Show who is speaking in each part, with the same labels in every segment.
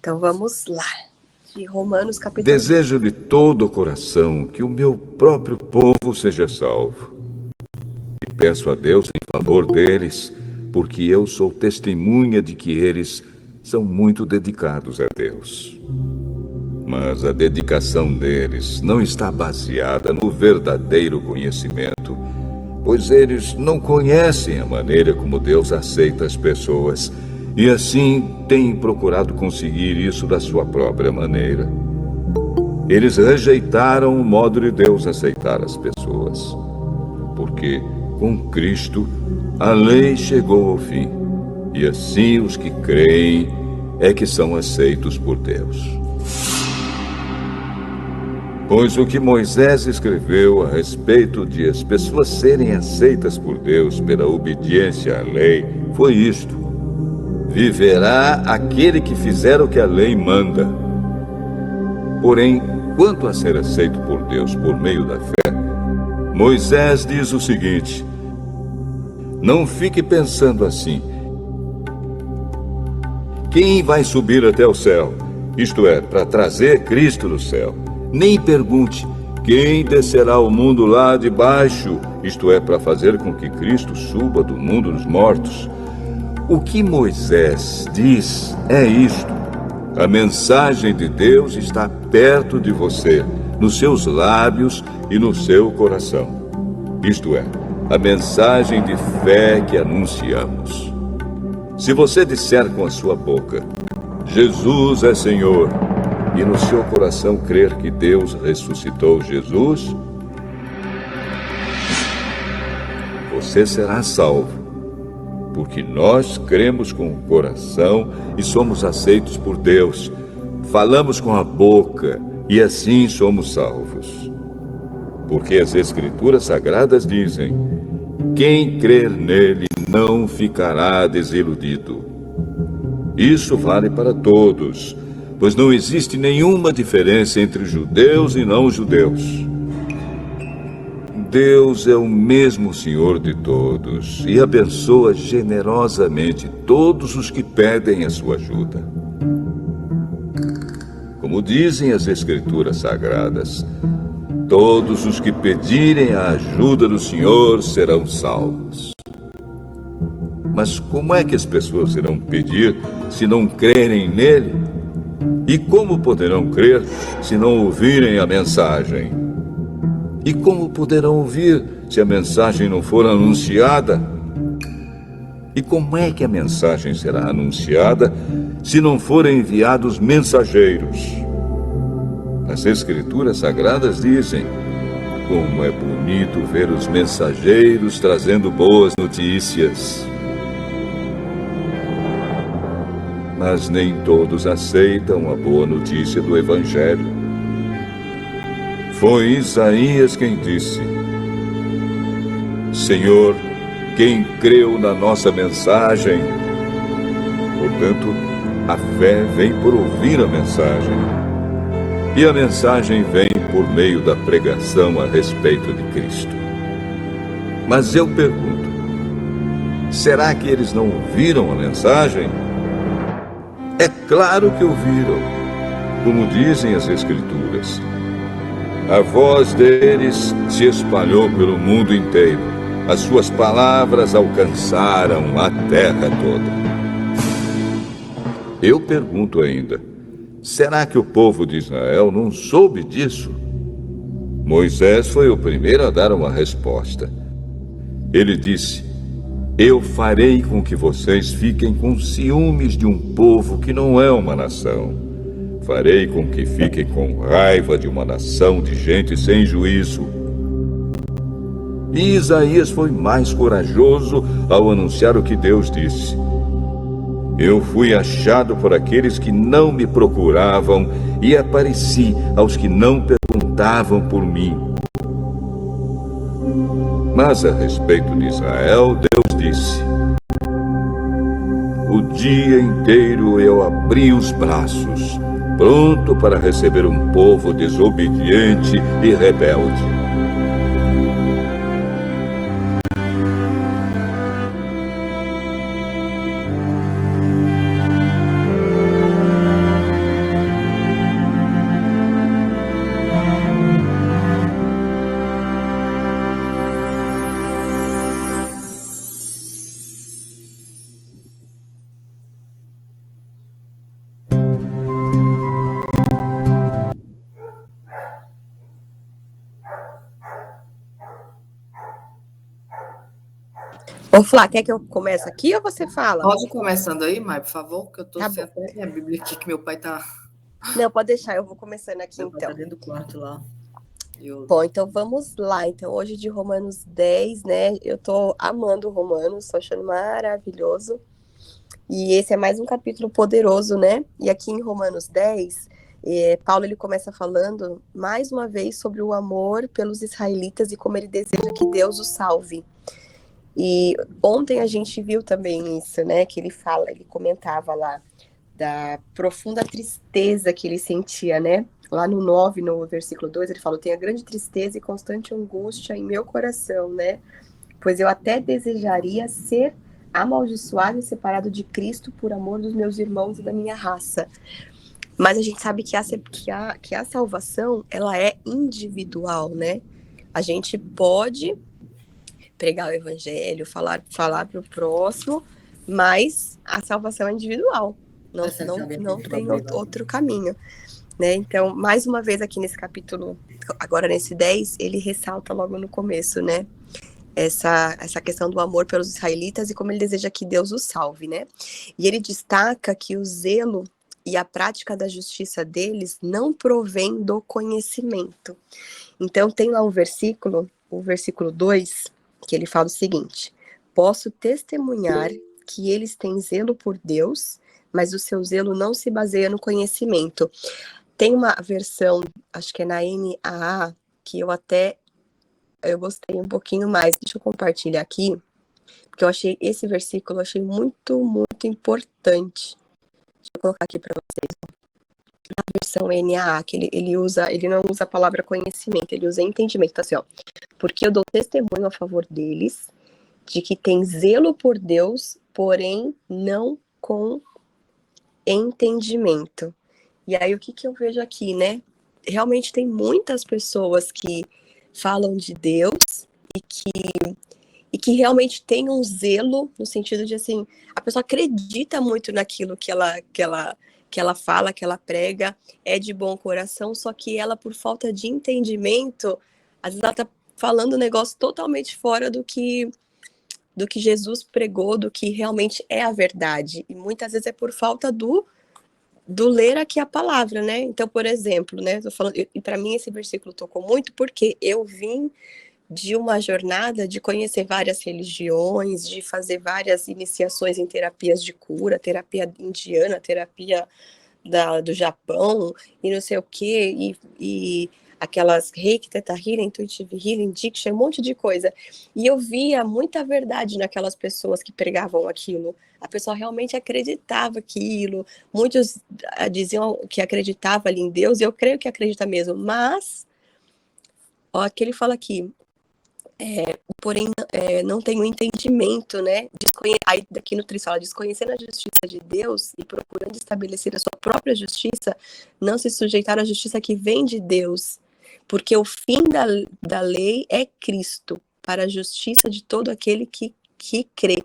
Speaker 1: Então vamos lá. De Romanos capítulo...
Speaker 2: Desejo de todo o coração que o meu próprio povo seja salvo. E peço a Deus em favor deles, porque eu sou testemunha de que eles são muito dedicados a Deus. Mas a dedicação deles não está baseada no verdadeiro conhecimento, pois eles não conhecem a maneira como Deus aceita as pessoas, e assim têm procurado conseguir isso da sua própria maneira. Eles rejeitaram o modo de Deus aceitar as pessoas, porque com Cristo a lei chegou ao fim, e assim os que creem é que são aceitos por Deus. Pois o que Moisés escreveu a respeito de as pessoas serem aceitas por Deus pela obediência à lei foi isto: viverá aquele que fizer o que a lei manda. Porém, quanto a ser aceito por Deus por meio da fé, Moisés diz o seguinte: não fique pensando assim: quem vai subir até o céu? Isto é, para trazer Cristo do céu. Nem pergunte: quem descerá ao mundo lá de baixo? Isto é, para fazer com que Cristo suba do mundo dos mortos. O que Moisés diz é isto: a mensagem de Deus está perto de você, nos seus lábios e no seu coração. Isto é, a mensagem de fé que anunciamos. Se você disser com a sua boca: Jesus é Senhor, e no seu coração crer que Deus ressuscitou Jesus, você será salvo. Porque nós cremos com o coração e somos aceitos por Deus. Falamos com a boca e assim somos salvos. Porque as Escrituras Sagradas dizem: quem crer nele não ficará desiludido. Isso vale para todos, pois não existe nenhuma diferença entre judeus e não-judeus. Deus é o mesmo Senhor de todos e abençoa generosamente todos os que pedem a sua ajuda. Como dizem as Escrituras Sagradas, todos os que pedirem a ajuda do Senhor serão salvos. Mas como é que as pessoas irão pedir se não crerem nele? E como poderão crer se não ouvirem a mensagem? E como poderão ouvir se a mensagem não for anunciada? E como é que a mensagem será anunciada se não forem enviados mensageiros? As Escrituras Sagradas dizem: como é bonito ver os mensageiros trazendo boas notícias. Mas nem todos aceitam a boa notícia do Evangelho. Foi Isaías quem disse: Senhor, quem creu na nossa mensagem? Portanto, a fé vem por ouvir a mensagem. E a mensagem vem por meio da pregação a respeito de Cristo. Mas eu pergunto: será que eles não ouviram a mensagem? É claro que ouviram, como dizem as Escrituras. A voz deles se espalhou pelo mundo inteiro. As suas palavras alcançaram a terra toda. Eu pergunto ainda: será que o povo de Israel não soube disso? Moisés foi o primeiro a dar uma resposta. Ele disse: eu farei com que vocês fiquem com ciúmes de um povo que não é uma nação. Farei com que fiquem com raiva de uma nação de gente sem juízo. E Isaías foi mais corajoso ao anunciar o que Deus disse: eu fui achado por aqueles que não me procuravam e apareci aos que não perguntavam por mim. Mas a respeito de Israel, Deus disse: o dia inteiro eu abri os braços, pronto para receber um povo desobediente e rebelde.
Speaker 1: Ô, Flá, quer que eu comece aqui ou você fala?
Speaker 3: Pode ir começando aí, Mai, por favor, que eu tô
Speaker 1: Tá
Speaker 3: sem
Speaker 1: bom.
Speaker 3: até minha Bíblia aqui, que meu pai tá
Speaker 1: Não, pode deixar, eu vou começando aqui então.
Speaker 3: dentro do quarto lá.
Speaker 1: Bom, então vamos lá. Então, hoje de Romanos 10, né? Eu tô amando Romanos, tô achando maravilhoso. E esse é mais um capítulo poderoso, né? E aqui em Romanos 10, Paulo ele começa falando mais uma vez sobre o amor pelos israelitas e como ele deseja que Deus os salve. E ontem a gente viu também isso, né? Que ele comentava lá da profunda tristeza que ele sentia, né? Lá no 9, no versículo 2, ele fala: tenho grande tristeza e constante angústia em meu coração, né? Pois eu até desejaria ser amaldiçoado e separado de Cristo por amor dos meus irmãos e da minha raça. Mas a gente sabe que a salvação, ela é individual, né? A gente pode pregar o evangelho, falar para o próximo, mas a salvação é individual. Não tem outro caminho, né? Então, mais uma vez aqui nesse capítulo, agora nesse 10, ele ressalta logo no começo, né? Essa questão do amor pelos israelitas e como ele deseja que Deus os salve, né? E ele destaca que o zelo e a prática da justiça deles não provém do conhecimento. Então, tem lá um versículo, o versículo 2, que ele fala o seguinte: posso testemunhar que eles têm zelo por Deus, mas o seu zelo não se baseia no conhecimento. Tem uma versão, acho que é na NAA, que eu gostei um pouquinho mais. Deixa eu compartilhar aqui, porque eu achei esse versículo, muito, muito importante. Deixa eu colocar aqui para vocês. A versão NAA, que ele não usa a palavra conhecimento, ele usa entendimento. Então, assim, ó, porque eu dou testemunho a favor deles, de que tem zelo por Deus, porém não com entendimento. E aí, o que eu vejo aqui, né? Realmente tem muitas pessoas que falam de Deus e que realmente têm um zelo, no sentido de, assim, a pessoa acredita muito naquilo que ela fala, que ela prega, é de bom coração, só que ela, por falta de entendimento, às vezes ela tá falando um negócio totalmente fora do que Jesus pregou, do que realmente é a verdade. E muitas vezes é por falta do ler aqui a palavra, né? Então, por exemplo, né, tô falando, e para mim esse versículo tocou muito porque eu vim de uma jornada de conhecer várias religiões, de fazer várias iniciações em terapias de cura, terapia indiana, terapia do Japão, e não sei o quê, e aquelas Reiki, Theta Healing, Intuitive Healing, Diksha, um monte de coisa. E eu via muita verdade naquelas pessoas que pregavam aquilo. A pessoa realmente acreditava aquilo. Muitos diziam que acreditava ali em Deus, e eu creio que acredita mesmo. Mas, ó, que ele fala aqui, porém, não tenho entendimento, né? Aí daqui no 3 fala, desconhecendo a justiça de Deus e procurando estabelecer a sua própria justiça, não se sujeitar à justiça que vem de Deus, porque o fim da lei é Cristo, para a justiça de todo aquele que crê.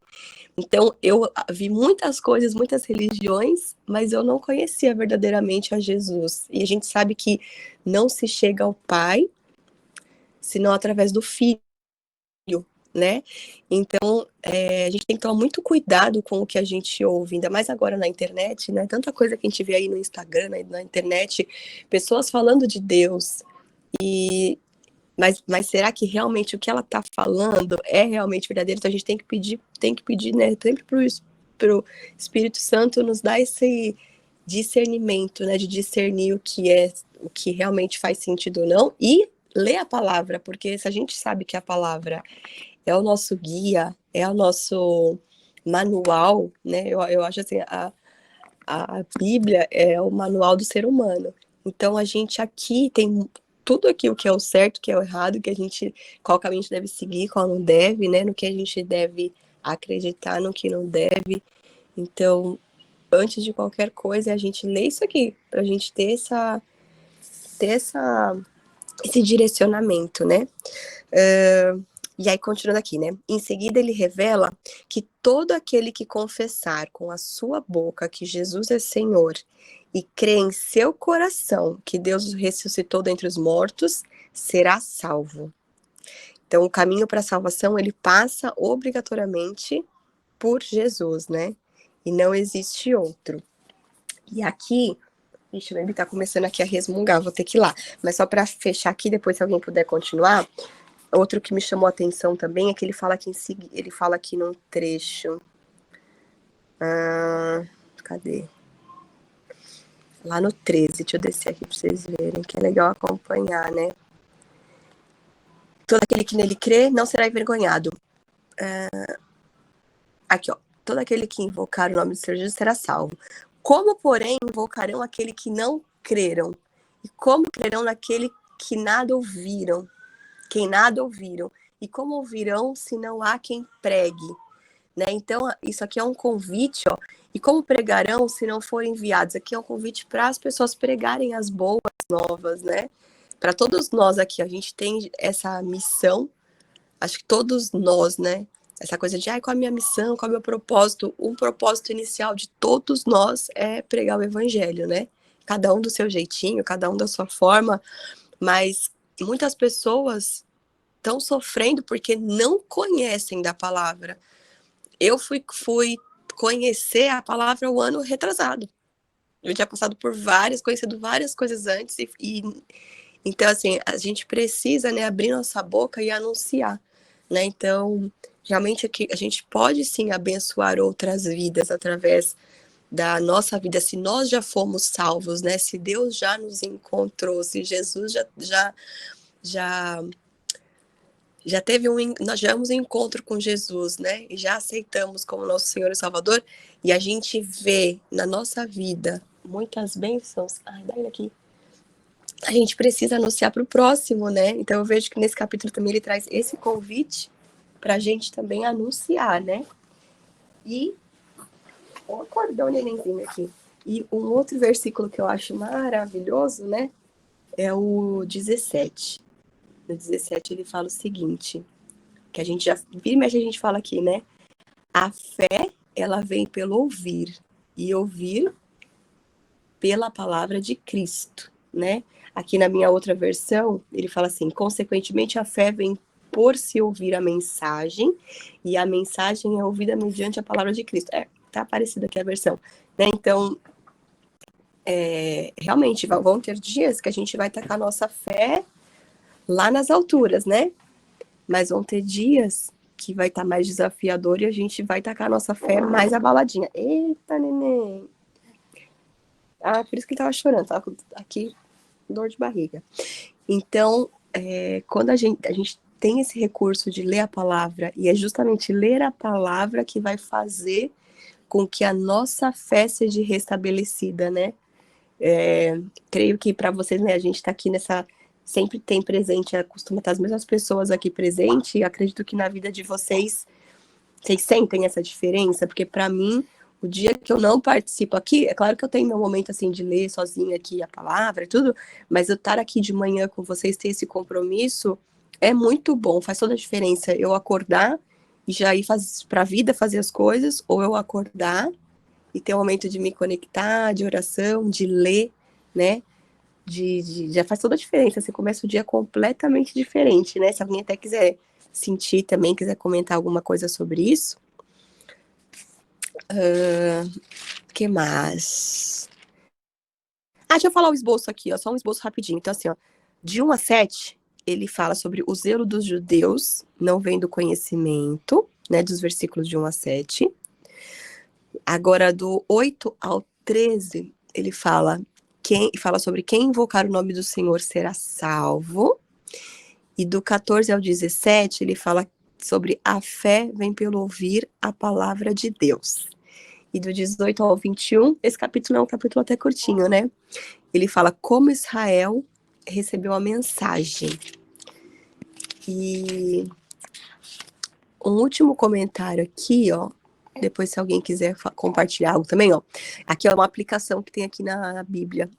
Speaker 1: Então, eu vi muitas coisas, muitas religiões, mas eu não conhecia verdadeiramente a Jesus. E a gente sabe que não se chega ao Pai, senão através do Filho, né? Então, a gente tem que tomar muito cuidado com o que a gente ouve, ainda mais agora na internet, né? Tanta coisa que a gente vê aí no Instagram, na internet, pessoas falando de Deus, mas será que realmente o que ela está falando é realmente verdadeiro? Então a gente tem que pedir, né, sempre para o Espírito Santo nos dar esse discernimento, né, de discernir o que realmente faz sentido ou não, e ler a palavra, porque se a gente sabe que a palavra é o nosso guia, é o nosso manual, né? Eu acho assim, a Bíblia é o manual do ser humano. Então a gente aqui tem tudo aquilo que é o certo, que é o errado, qual caminho a gente deve seguir, qual não deve, né? No que a gente deve acreditar, no que não deve. Então, antes de qualquer coisa, a gente lê isso aqui, para a gente ter esse direcionamento, né? E aí, continuando aqui, né? Em seguida, ele revela que todo aquele que confessar com a sua boca que Jesus é Senhor e crê em seu coração que Deus o ressuscitou dentre os mortos, será salvo. Então, o caminho para a salvação, ele passa obrigatoriamente por Jesus, né? E não existe outro. E aqui, ixi, o bebê tá começando aqui a resmungar, vou ter que ir lá. Mas só para fechar aqui, depois se alguém puder continuar, outro que me chamou a atenção também é que ele fala aqui ele fala aqui num trecho. Cadê? Lá no 13, deixa eu descer aqui para vocês verem, que é legal acompanhar, né? Todo aquele que nele crê não será envergonhado. Aqui, ó. Todo aquele que invocar o nome do Senhor Jesus será salvo. Como, porém, invocarão aquele que não creram? E como crerão naquele que nada ouviram? Quem nada ouviram? E como ouvirão se não há quem pregue? Né? Então, isso aqui é um convite, ó. E como pregarão se não forem enviados? Aqui é um convite para as pessoas pregarem as boas novas, né? Para todos nós aqui, a gente tem essa missão, acho que todos nós, né? Essa coisa de, qual é a minha missão, qual é o meu propósito? Um propósito inicial de todos nós é pregar o evangelho, né? Cada um do seu jeitinho, cada um da sua forma, mas muitas pessoas estão sofrendo porque não conhecem da palavra. Eu fui conhecer a palavra o ano retrasado. Eu tinha passado por conhecido várias coisas antes, então, assim, a gente precisa, né, abrir nossa boca e anunciar, né? Então, realmente aqui a gente pode sim abençoar outras vidas através da nossa vida, se nós já fomos salvos, né? Se Deus já nos encontrou, se Jesus já teve nós já tivemos um encontro com Jesus, né? E já aceitamos como nosso Senhor e Salvador, e a gente vê na nossa vida muitas bênçãos. Dá aqui. A gente precisa anunciar para o próximo, né? Então eu vejo que nesse capítulo também ele traz esse convite para a gente também anunciar, né? E acordou o nenenzinho aqui. E um outro versículo que eu acho maravilhoso, né? É o 17. No 17 ele fala o seguinte, que a gente já vira e mexe, a gente fala aqui, né? A fé, ela vem pelo ouvir, e ouvir pela palavra de Cristo, né? Aqui na minha outra versão, ele fala assim, consequentemente a fé vem por se ouvir a mensagem, e a mensagem é ouvida mediante a palavra de Cristo. Tá parecida aqui a versão, né? Então, realmente, vão ter dias que a gente vai tacar nossa fé lá nas alturas, né? Mas vão ter dias que vai estar mais desafiador e a gente vai tacar nossa fé mais abaladinha. Eita, neném! Por isso que ele tava chorando, tava aqui dor de barriga. Então, quando a gente tem esse recurso de ler a palavra, e é justamente ler a palavra que vai fazer com que a nossa fé seja restabelecida, né? Creio que para vocês, né, a gente está aqui sempre tem presente, costuma estar as mesmas pessoas aqui presentes, e acredito que na vida de vocês sentem essa diferença, porque para mim, o dia que eu não participo aqui, é claro que eu tenho meu momento assim de ler sozinha aqui a palavra e tudo, mas eu estar aqui de manhã com vocês, ter esse compromisso, é muito bom, faz toda a diferença. Eu acordar e já ir para a vida fazer as coisas, ou eu acordar e ter um momento de me conectar, de oração, de ler, né? Já faz toda a diferença. Você começa o dia completamente diferente, né? Se alguém até quiser sentir também, quiser comentar alguma coisa sobre isso. Que mais? Deixa eu falar o esboço aqui, ó, só um esboço rapidinho. Então, assim, ó, de 1 a 7, ele fala sobre o zelo dos judeus, não vem do conhecimento, né? Dos versículos de 1 a 7. Agora, do 8 ao 13, ele fala sobre quem invocar o nome do Senhor será salvo. E do 14 ao 17, ele fala sobre a fé vem pelo ouvir a palavra de Deus. E do 18 ao 21, esse capítulo é um capítulo até curtinho, né? Ele fala como Israel recebeu a mensagem. E um último comentário aqui, ó. Depois, se alguém quiser compartilhar algo também, ó. Aqui é uma aplicação que tem aqui na Bíblia,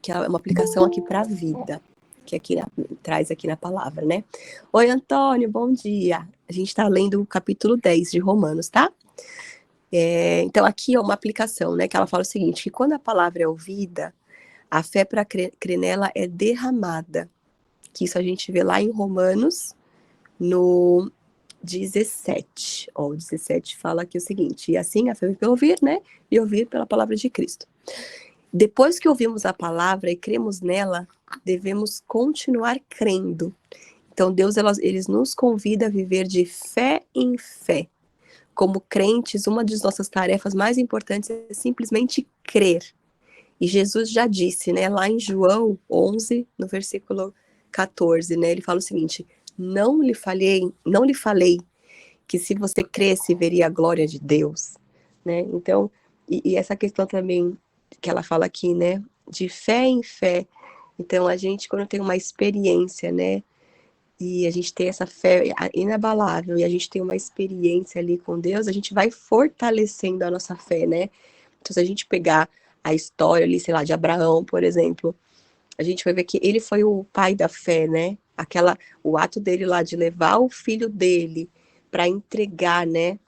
Speaker 1: que é uma aplicação aqui para a vida, que aqui traz aqui na palavra, né? Oi, Antônio, bom dia. A gente está lendo o capítulo 10 de Romanos, tá? Então, aqui é uma aplicação, né? Que ela fala o seguinte, que quando a palavra é ouvida, a fé para crer nela é derramada. Que isso a gente vê lá em Romanos no 17. Ó, o 17 fala aqui o seguinte: e assim a fé vem pelo ouvir, né? E ouvir pela palavra de Cristo. Depois que ouvimos a palavra e cremos nela, devemos continuar crendo. Então, Deus, ele nos convida a viver de fé em fé. Como crentes, uma das nossas tarefas mais importantes é simplesmente crer. E Jesus já disse, né, lá em João 11, no versículo 14, né, ele fala o seguinte: não lhe falei que se você cresce, veria a glória de Deus, né? Então, e essa questão também que ela fala aqui, né, de fé em fé. Então, a gente, quando tem uma experiência, né, e a gente tem essa fé inabalável, e a gente tem uma experiência ali com Deus, a gente vai fortalecendo a nossa fé, né? Então, se a gente pegar a história ali, sei lá, de Abraão, por exemplo, a gente vai ver que ele foi o pai da fé, né? O ato dele lá de levar o filho dele para entregar, né?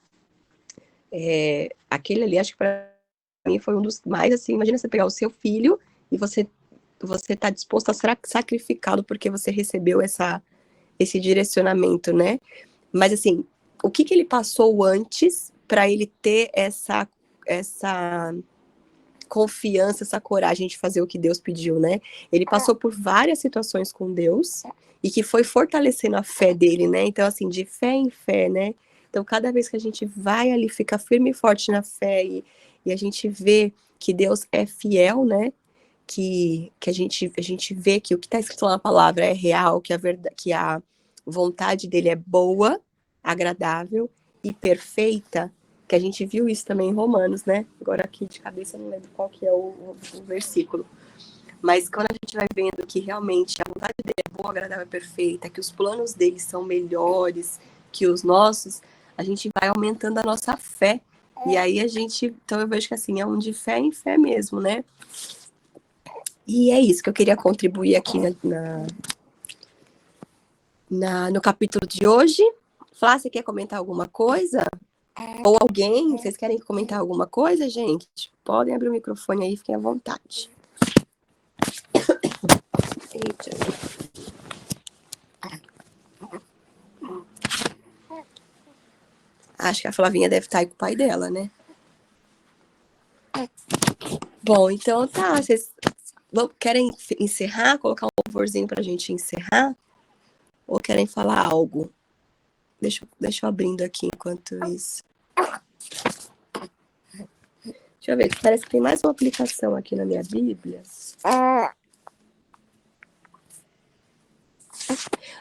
Speaker 1: Aquele ali, acho que para mim foi um dos mais, assim, imagina você pegar o seu filho e você tá disposto a ser sacrificado porque você recebeu esse direcionamento, né? Mas, assim, o que ele passou antes para ele ter essa confiança, essa coragem de fazer o que Deus pediu, né? Ele passou por várias situações com Deus e que foi fortalecendo a fé dele, né? Então, assim, de fé em fé, né? Então, cada vez que a gente vai ali, fica firme e forte na fé e a gente vê que Deus é fiel, né? Que a gente vê que o que está escrito lá na palavra é real, que a vontade dele é boa, agradável e perfeita, que a gente viu isso também em Romanos, né? Agora aqui de cabeça eu não lembro qual que é o versículo. Mas quando a gente vai vendo que realmente a vontade dele é boa, agradável e perfeita, que os planos dele são melhores que os nossos, a gente vai aumentando a nossa fé. E aí então eu vejo que assim, é um de fé em fé mesmo, né? E é isso que eu queria contribuir aqui no capítulo de hoje. Flá, você quer comentar alguma coisa? Ou alguém? Vocês querem comentar alguma coisa, gente? Podem abrir o microfone aí, fiquem à vontade. Eita. Acho que a Flavinha deve estar aí com o pai dela, né? Bom, então tá. Vocês querem encerrar? Colocar um louvorzinho pra gente encerrar? Ou querem falar algo? Deixa eu abrindo aqui enquanto isso. Deixa eu ver, parece que tem mais uma aplicação aqui na minha Bíblia.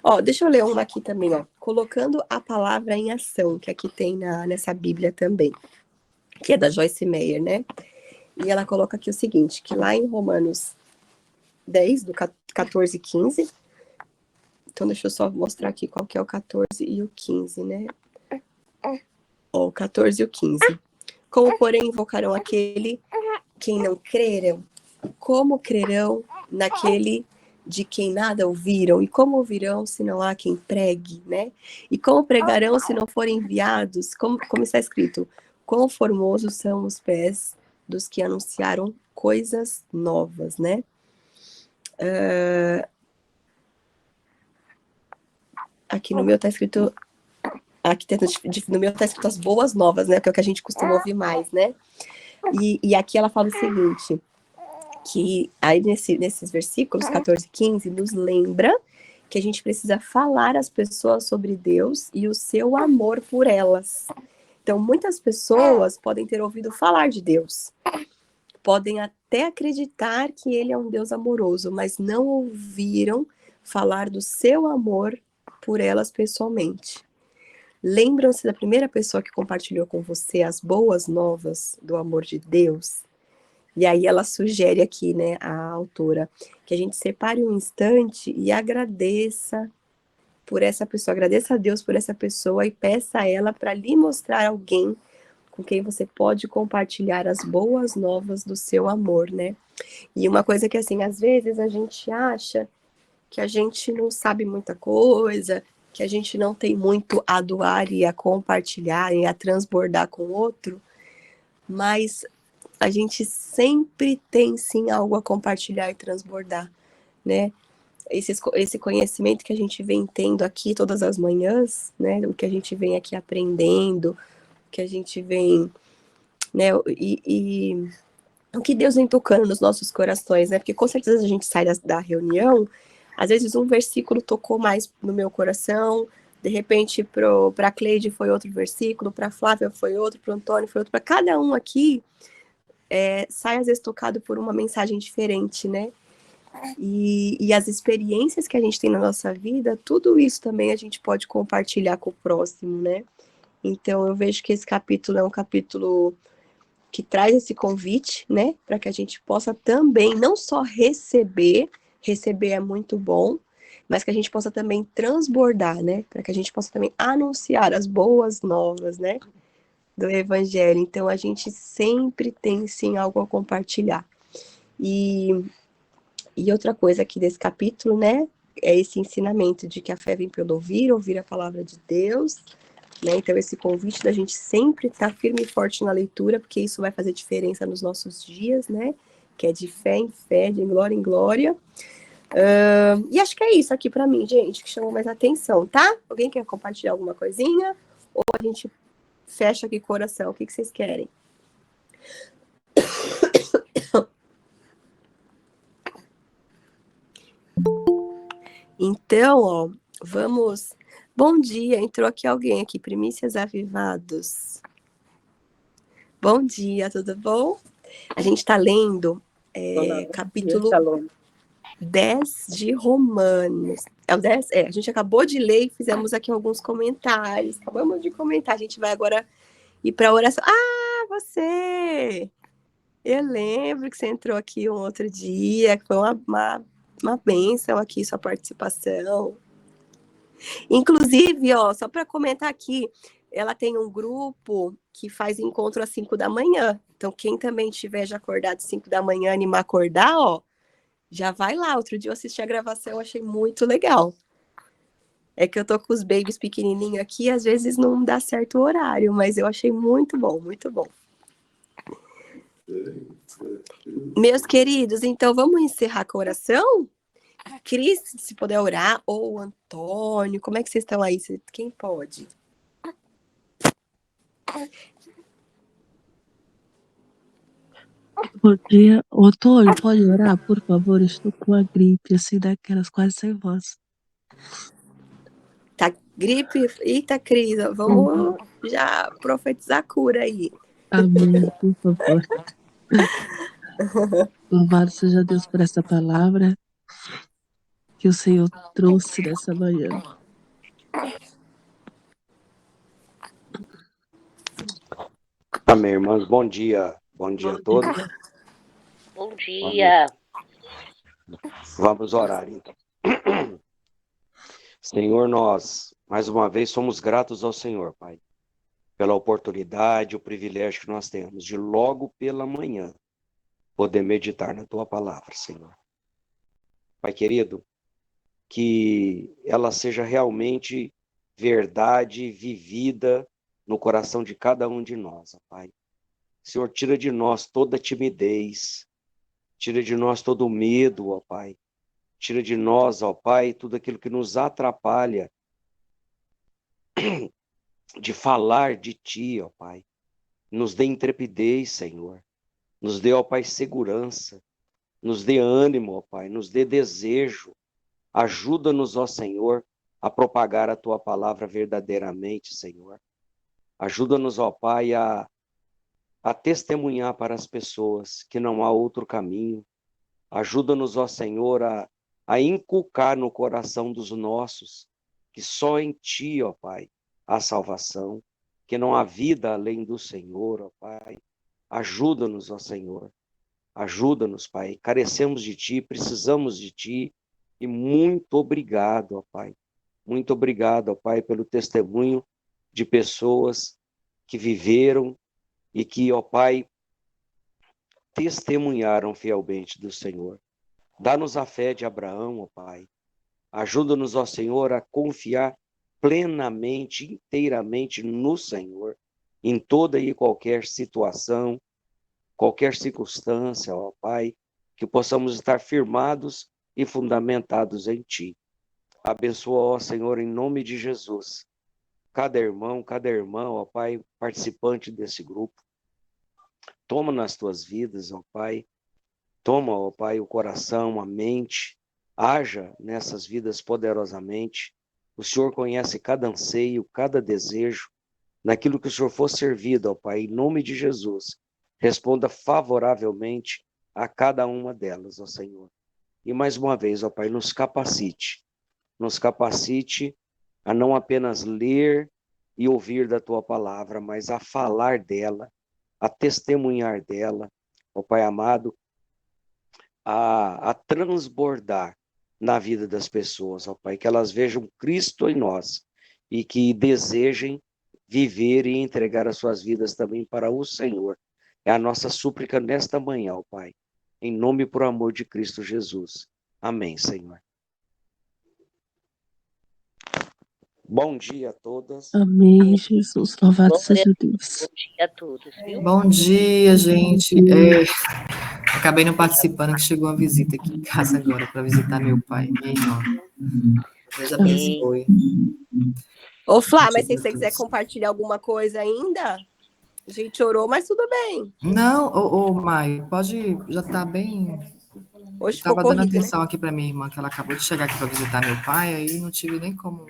Speaker 1: Ó, deixa eu ler uma aqui também, ó. Colocando a palavra em ação, que aqui tem nessa Bíblia também, que é da Joyce Meyer, né? E ela coloca aqui o seguinte, que lá em Romanos 10, do 14 e 15, então deixa eu só mostrar aqui qual que é o 14 e o 15, né? Ó, o 14 e o 15. Como, porém, invocarão aquele quem não creram? Como crerão naquele de quem nada ouviram? E como ouvirão se não há quem pregue, né? E como pregarão se não forem enviados? Como está escrito, quão formosos são os pés dos que anunciaram coisas novas, né? Aqui no meu está escrito, no meu está escrito as boas novas, né? Que é o que a gente costuma ouvir mais, né? E aqui ela fala o seguinte, que aí nesses versículos 14 e 15 nos lembra que a gente precisa falar às pessoas sobre Deus e o seu amor por elas. Então, muitas pessoas podem ter ouvido falar de Deus, podem até acreditar que ele é um Deus amoroso, mas não ouviram falar do seu amor por elas pessoalmente. Lembram-se da primeira pessoa que compartilhou com você as boas novas do amor de Deus? E aí ela sugere aqui, né, a autora, que a gente separe um instante e agradeça por essa pessoa, agradeça a Deus por essa pessoa e peça a ela para lhe mostrar alguém com quem você pode compartilhar as boas novas do seu amor, né? E uma coisa que, assim, às vezes a gente acha que a gente não sabe muita coisa, que a gente não tem muito a doar e a compartilhar e a transbordar com o outro, mas a gente sempre tem, sim, algo a compartilhar e transbordar, né? esse conhecimento que a gente vem tendo aqui todas as manhãs, né? O que a gente vem aqui aprendendo, o que a gente vem, né? E o que Deus vem tocando nos nossos corações, né? Porque com certeza a gente sai da reunião, às vezes um versículo tocou mais no meu coração, de repente para a Cleide foi outro versículo, para a Flávia foi outro, para o Antônio foi outro, para cada um aqui sai às vezes tocado por uma mensagem diferente, né? E as experiências que a gente tem na nossa vida, tudo isso também a gente pode compartilhar com o próximo, né? Então eu vejo que esse capítulo é um capítulo que traz esse convite, né, para que a gente possa também não só receber é muito bom, mas que a gente possa também transbordar, né, para que a gente possa também anunciar as boas novas, né, do Evangelho. Então a gente sempre tem sim algo a compartilhar. E outra coisa aqui desse capítulo, né, é esse ensinamento de que a fé vem pelo ouvir a palavra de Deus, né? Então, esse convite da gente sempre estar firme e forte na leitura, porque isso vai fazer diferença nos nossos dias, né? Que é de fé em fé, de glória em glória. E acho que é isso aqui para mim, gente, que chamou mais atenção, tá? Alguém quer compartilhar alguma coisinha? Ou a gente fecha aqui coração? O que vocês querem? Então, ó, vamos. Bom dia, entrou aqui alguém aqui, Primícias Avivados. Bom dia, tudo bom? A gente está lendo capítulo 10 de Romanos. É o 10? A gente acabou de ler e fizemos aqui alguns comentários. Acabamos de comentar. A gente vai agora ir para a oração. Ah, você! Eu lembro que você entrou aqui um outro dia, que foi uma bênção aqui sua participação. Inclusive, ó, só para comentar aqui, ela tem um grupo que faz encontro às 5 da manhã. Então, quem também tiver já acordado às 5 da manhã, animar acordar, ó, já vai lá. Outro dia eu assisti a gravação, achei muito legal. É que eu tô com os babies pequenininhos aqui, às vezes não dá certo o horário, mas eu achei muito bom, muito bom. Meus queridos, então vamos encerrar com a oração? Cris, se puder orar, ou o Antônio, como é que vocês estão aí? Quem pode?
Speaker 4: Bom dia. Antônio, pode orar, por favor? Estou com a gripe, assim, daquelas quase sem voz.
Speaker 1: Tá gripe? Eita, Cris, vamos já profetizar a cura aí.
Speaker 4: Amém, por favor. Louvado seja Deus por essa palavra que o Senhor trouxe nessa manhã.
Speaker 5: Amém, irmãos. Bom dia. Bom dia a todos.
Speaker 6: Bom dia.
Speaker 5: Vamos orar, então. Senhor, nós, mais uma vez, somos gratos ao Senhor, Pai, pela oportunidade, o privilégio que nós temos de logo pela manhã poder meditar na Tua palavra, Senhor. Pai querido, que ela seja realmente verdade vivida no coração de cada um de nós, ó Pai. Senhor, tira de nós toda timidez, tira de nós todo o medo, ó Pai. Tira de nós, ó Pai, tudo aquilo que nos atrapalha de falar de Ti, ó Pai. Nos dê intrepidez, Senhor. Nos dê, ó Pai, segurança. Nos dê ânimo, ó Pai. Nos dê desejo. Ajuda-nos, ó Senhor, a propagar a Tua palavra verdadeiramente, Senhor. Ajuda-nos, ó Pai, a testemunhar para as pessoas que não há outro caminho. Ajuda-nos, ó Senhor, a inculcar no coração dos nossos que só em Ti, ó Pai, há salvação, que não há vida além do Senhor, ó Pai. Ajuda-nos, ó Senhor. Ajuda-nos, Pai. Carecemos de Ti, precisamos de Ti. E muito obrigado, ó Pai. Muito obrigado, ó Pai, pelo testemunho de pessoas que viveram e que, ó Pai, testemunharam fielmente do Senhor. Dá-nos a fé de Abraão, ó Pai. Ajuda-nos, ó Senhor, a confiar plenamente, inteiramente no Senhor, em toda e qualquer situação, qualquer circunstância, ó Pai, que possamos estar firmados e fundamentados em Ti. Abençoa, ó Senhor, em nome de Jesus, cada irmão, cada irmã, ó Pai, participante desse grupo. Toma nas Tuas vidas, ó Pai. Toma, ó Pai, o coração, a mente. Haja nessas vidas poderosamente. O Senhor conhece cada anseio, cada desejo. Naquilo que o Senhor for servido, ó Pai, em nome de Jesus, responda favoravelmente a cada uma delas, ó Senhor. E mais uma vez, ó Pai, nos capacite a não apenas ler e ouvir da Tua palavra, mas a falar dela, a testemunhar dela, ó Pai amado, a transbordar na vida das pessoas, ó Pai, que elas vejam Cristo em nós e que desejem viver e entregar as suas vidas também para o Senhor. É a nossa súplica nesta manhã, ó Pai, em nome e por amor de Cristo Jesus. Amém, Senhor. Bom dia a todas.
Speaker 4: Amém, Jesus. Louvado
Speaker 6: Glória
Speaker 4: seja
Speaker 6: a
Speaker 4: Deus.
Speaker 6: Bom dia a todos, viu?
Speaker 3: Bom dia, gente. Acabei não participando, que chegou uma visita aqui em casa agora para visitar meu pai, minha irmã. Deus
Speaker 6: Amém.
Speaker 3: abençoe.
Speaker 1: Ô, Flá, mas se você quiser compartilhar alguma coisa ainda, a gente orou, mas tudo bem.
Speaker 3: Não, Maio, pode, já tá bem.
Speaker 1: Hoje ficou
Speaker 3: Estava dando
Speaker 1: corrido, né?
Speaker 3: atenção aqui para minha irmã, que ela acabou de chegar aqui para visitar meu pai, aí não tive nem como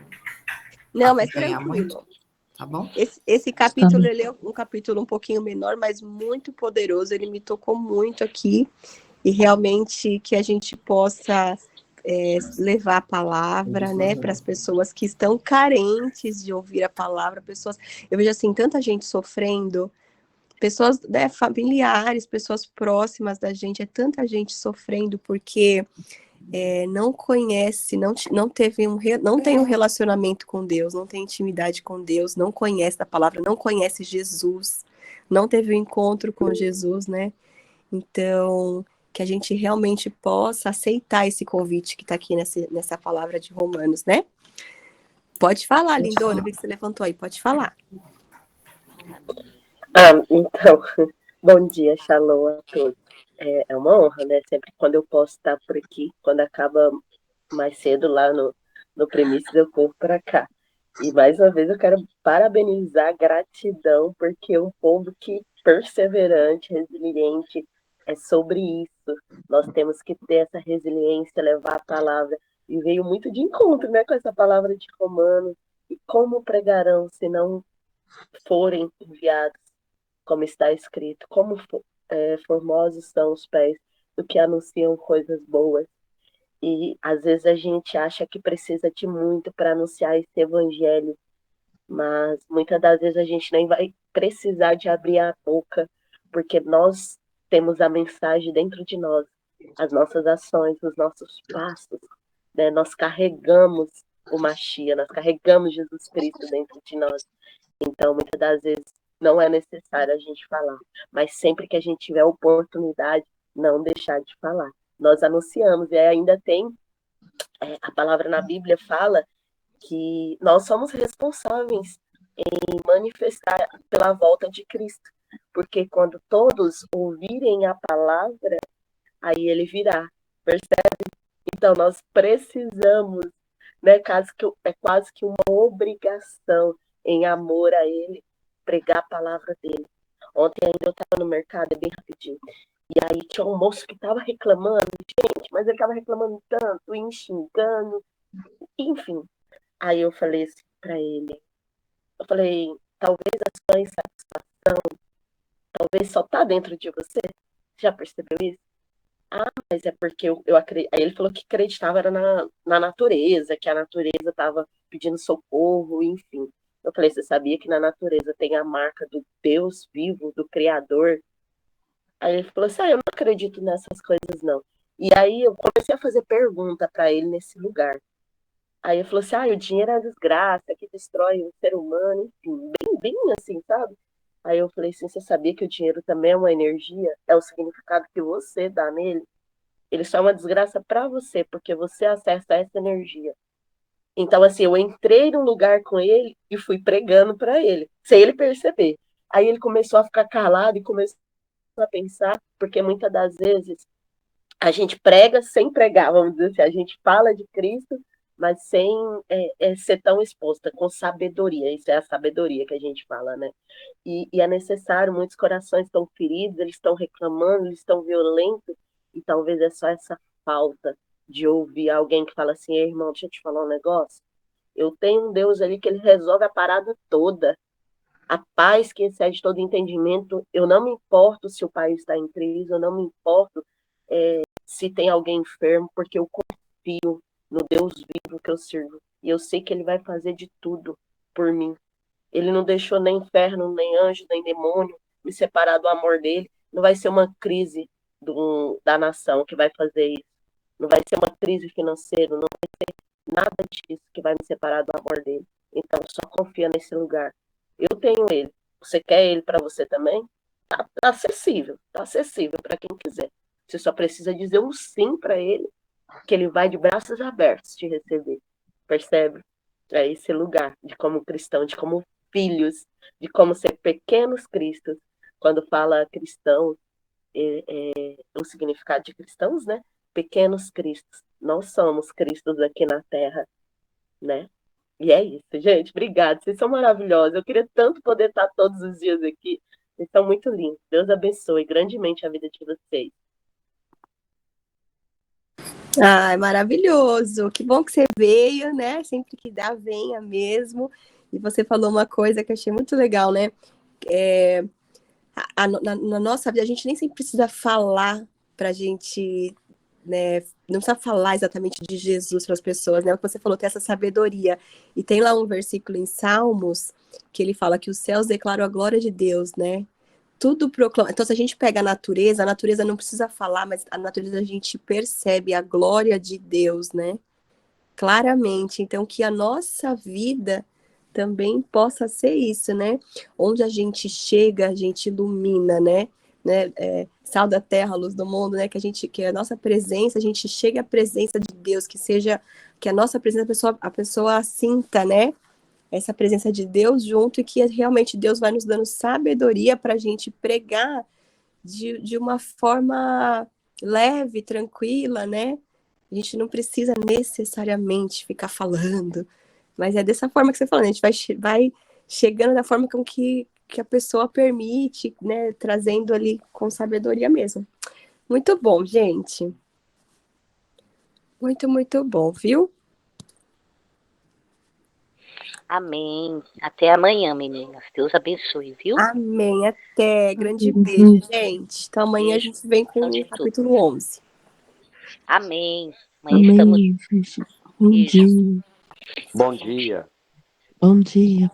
Speaker 1: Não, mas
Speaker 3: acompanhar muito,
Speaker 1: tranquilo.
Speaker 3: tá bom?
Speaker 1: Esse capítulo, ele é um capítulo um pouquinho menor, mas muito poderoso. Ele me tocou muito aqui. E realmente que a gente possa levar a palavra, né, para as pessoas que estão carentes de ouvir a palavra. Pessoas, eu vejo assim, tanta gente sofrendo, pessoas, né, familiares, pessoas próximas da gente, é tanta gente sofrendo porque não conhece, não tem um relacionamento com Deus, não tem intimidade com Deus, não conhece a palavra, não conhece Jesus, não teve um encontro com Jesus, né? Então, que a gente realmente possa aceitar esse convite que está aqui nessa palavra de Romanos, né? Pode falar, lindona, eu vi que você levantou aí, pode falar.
Speaker 7: Então, bom dia, shalom a todos. É uma honra, né? Sempre quando eu posso estar por aqui, quando acaba mais cedo lá no Primícias, eu corro para cá. E mais uma vez eu quero parabenizar, gratidão, porque é um povo que perseverante, resiliente, é sobre isso. Nós temos que ter essa resiliência, levar a palavra. E veio muito de encontro, né, com essa palavra de Romanos. E como pregarão se não forem enviados, como está escrito? Como formosos são os pés do que anunciam coisas boas. E às vezes a gente acha que precisa de muito para anunciar esse evangelho, mas muitas das vezes a gente nem vai precisar de abrir a boca, porque nós temos a mensagem dentro de nós, as nossas ações, os nossos passos, né? Nós carregamos o Mashiach, nós carregamos Jesus Cristo dentro de nós. Então, muitas das vezes não é necessário a gente falar, mas sempre que a gente tiver oportunidade, não deixar de falar. Nós anunciamos, e ainda tem, a palavra na Bíblia fala que nós somos responsáveis em manifestar pela volta de Cristo, porque quando todos ouvirem a palavra, aí ele virá, percebe? Então nós precisamos, né, é quase que uma obrigação em amor a ele, pregar a palavra dele. Ontem ainda eu estava no mercado, é bem rapidinho, e aí tinha um moço que estava reclamando, gente, mas ele estava reclamando tanto, e xingando, enfim. Aí eu falei assim para ele, eu falei, talvez a sua insatisfação, talvez só tá dentro de você. Já percebeu isso? Ah, mas é porque eu acredito. Aí ele falou que acreditava era na natureza, que a natureza estava pedindo socorro, enfim. Eu falei, você sabia que na natureza tem a marca do Deus vivo, do Criador? Aí ele falou assim, eu não acredito nessas coisas, não. E aí eu comecei a fazer pergunta para ele nesse lugar. Aí ele falou assim, o dinheiro é a desgraça, que destrói o ser humano, enfim, bem assim, sabe? Aí eu falei assim, você sabia que o dinheiro também é uma energia? É o significado que você dá nele? Ele só é uma desgraça para você, porque você acessa essa energia. Então, assim, eu entrei num lugar com ele e fui pregando para ele, sem ele perceber. Aí ele começou a ficar calado e começou a pensar, porque muitas das vezes a gente prega sem pregar, vamos dizer assim, a gente fala de Cristo, mas sem ser tão exposta, com sabedoria. Isso é a sabedoria que a gente fala, né? E é necessário, muitos corações estão feridos, eles estão reclamando, eles estão violentos, e talvez é só essa falta de ouvir alguém que fala assim: ei, irmão, deixa eu te falar um negócio. Eu tenho um Deus ali que ele resolve a parada toda. A paz que excede todo entendimento. Eu não me importo se o país está em crise, eu não me importo se tem alguém enfermo, porque eu confio no Deus vivo que eu sirvo. E eu sei que ele vai fazer de tudo por mim. Ele não deixou nem inferno, nem anjo, nem demônio me separar do amor dele. Não vai ser uma crise da nação que vai fazer isso. Não vai ser uma crise financeira, não vai ser nada disso que vai me separar do amor dele. Então, só confia nesse lugar. Eu tenho ele. Você quer ele para você também? Tá acessível para quem quiser. Você só precisa dizer um sim para ele, que ele vai de braços abertos te receber. Percebe? É esse lugar de como cristão, de como filhos, de como ser pequenos cristos. Quando fala cristão, o significado de cristãos, né? Pequenos cristos. Nós somos cristos aqui na Terra, né? E é isso, gente. Obrigada. Vocês são maravilhosos. Eu queria tanto poder estar todos os dias aqui. Vocês são muito lindos. Deus abençoe grandemente a vida de vocês.
Speaker 1: Ai, maravilhoso. Que bom que você veio, né? Sempre que dá, venha mesmo. E você falou uma coisa que eu achei muito legal, né? Na nossa vida, a gente nem sempre precisa falar pra gente, né? Não precisa falar exatamente de Jesus para as pessoas, né? O que você falou, tem essa sabedoria. E tem lá um versículo em Salmos que ele fala que os céus declaram a glória de Deus, né? Tudo proclama. Então, se a gente pega a natureza não precisa falar, mas a natureza a gente percebe a glória de Deus, né? Claramente. Então, que a nossa vida também possa ser isso, né? Onde a gente chega, a gente ilumina, né? Sal da terra, luz do mundo, né? Que a nossa presença, a gente chegue à presença de Deus, que a nossa presença a pessoa sinta, né? Essa presença de Deus junto e que realmente Deus vai nos dando sabedoria para a gente pregar de uma forma leve, tranquila, né? A gente não precisa necessariamente ficar falando, mas é dessa forma que você falou, né? A gente vai chegando da forma com que a pessoa permite, né? Trazendo ali com sabedoria mesmo. Muito bom, gente. Muito, muito bom, viu?
Speaker 6: Amém. Até amanhã, meninas. Deus abençoe, viu?
Speaker 1: Amém. Até. Grande beijo, gente. Então amanhã
Speaker 6: Beijo.
Speaker 1: a gente vem com o capítulo 11.
Speaker 6: Amém. Amanhã estamos.
Speaker 4: Amém, gente. Bom
Speaker 6: Beijo.
Speaker 4: dia.
Speaker 5: Bom dia.
Speaker 4: Bom dia.